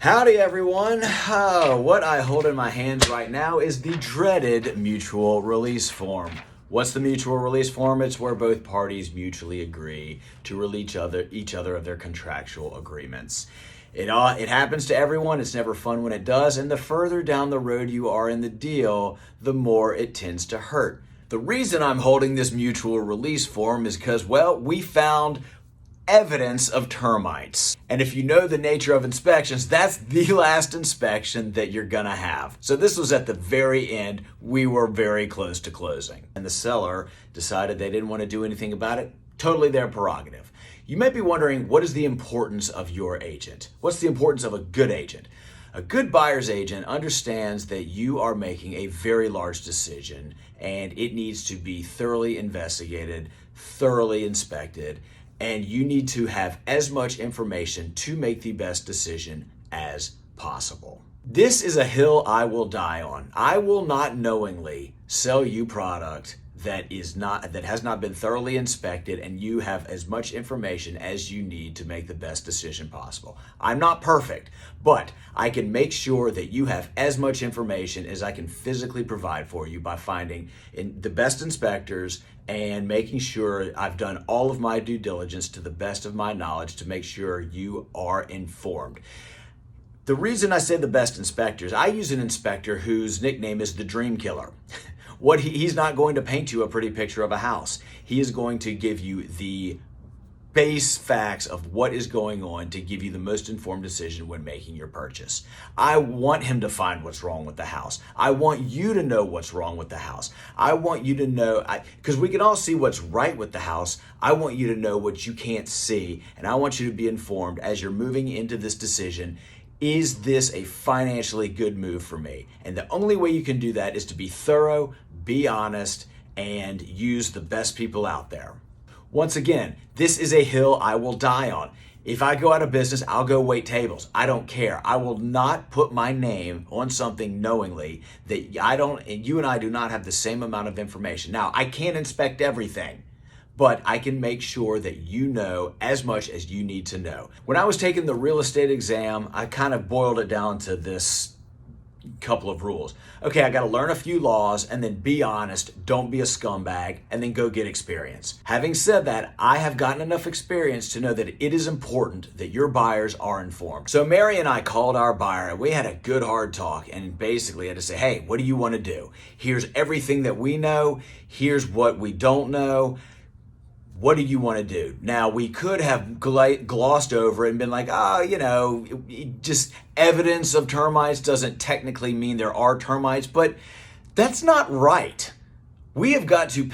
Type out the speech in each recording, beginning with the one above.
Howdy everyone. What I hold in my hands right now is the dreaded mutual release form. What's the mutual release form? It's where both parties mutually agree to release each other of their contractual agreements. It happens to everyone. It's never fun when it does, and the further down the road you are in the deal, the more it tends to hurt. The reason I'm holding this mutual release form is because, well, we found evidence of termites. And if you know the nature of inspections, that's the last inspection that you're gonna have. So this was at the very end. We were very close to closing. And the seller decided they didn't want to do anything about it. Totally their prerogative. You might be wondering, what is the importance of your agent? What's the importance of a good agent? A good buyer's agent understands that you are making a very large decision and it needs to be thoroughly investigated, thoroughly inspected, and you need to have as much information to make the best decision as possible. This is a hill I will die on. I will not knowingly sell you product that has not been thoroughly inspected and you have as much information as you need to make the best decision possible. I'm not perfect, but I can make sure that you have as much information as I can physically provide for you by finding the best inspectors and making sure I've done all of my due diligence to the best of my knowledge to make sure you are informed. The reason I say the best inspectors, I use an inspector whose nickname is the Dream Killer. He's not going to paint you a pretty picture of a house. He is going to give you the base facts of what is going on to give you the most informed decision when making your purchase. I want him to find what's wrong with the house. I want you to know what's wrong with the house. I want you to know, because we can all see what's right with the house. I want you to know what you can't see, and I want you to be informed as you're moving into this decision. Is this a financially good move for me? And the only way you can do that is to be thorough, be honest, and use the best people out there. Once again, this is a hill I will die on. If I go out of business, I'll go wait tables. I don't care. I will not put my name on something knowingly that you and I do not have the same amount of information. Now, I can't inspect everything, but I can make sure that you know as much as you need to know. When I was taking the real estate exam, I kind of boiled it down to this couple of rules. Okay, I got to learn a few laws and then be honest, don't be a scumbag, and then go get experience. Having said that, I have gotten enough experience to know that it is important that your buyers are informed. So Mary and I called our buyer and we had a good hard talk and basically had to say, hey, what do you want to do? Here's everything that we know. Here's what we don't know. What do you want to do? Now, we could have glossed over it and been like, just evidence of termites doesn't technically mean there are termites, but that's not right. We have got to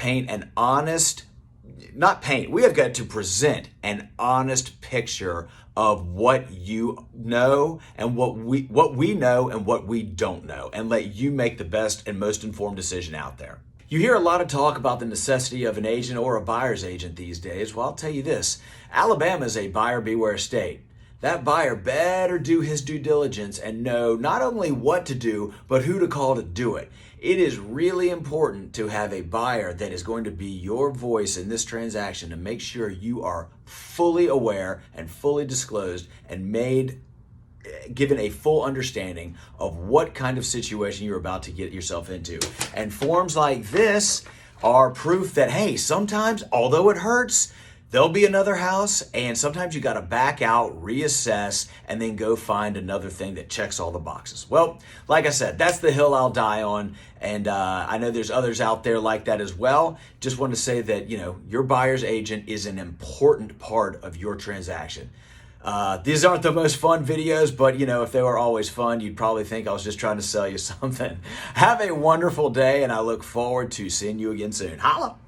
we have got to present an honest picture of what you know and what we know and what we don't know, and let you make the best and most informed decision out there. You hear a lot of talk about the necessity of an agent or a buyer's agent these days. Well, I'll tell you this, Alabama is a buyer beware state. That buyer better do his due diligence and know not only what to do, but who to call to do it. It is really important to have a buyer that is going to be your voice in this transaction to make sure you are fully aware and fully disclosed and given a full understanding of what kind of situation you're about to get yourself into. And forms like this are proof that, hey, sometimes, although it hurts, there'll be another house, and sometimes you got to back out, reassess, and then go find another thing that checks all the boxes. Well, like I said, that's the hill I'll die on, and I know there's others out there like that as well. Just want to say that, your buyer's agent is an important part of your transaction. These aren't the most fun videos, but if they were always fun, you'd probably think I was just trying to sell you something. Have a wonderful day, and I look forward to seeing you again soon. Holla!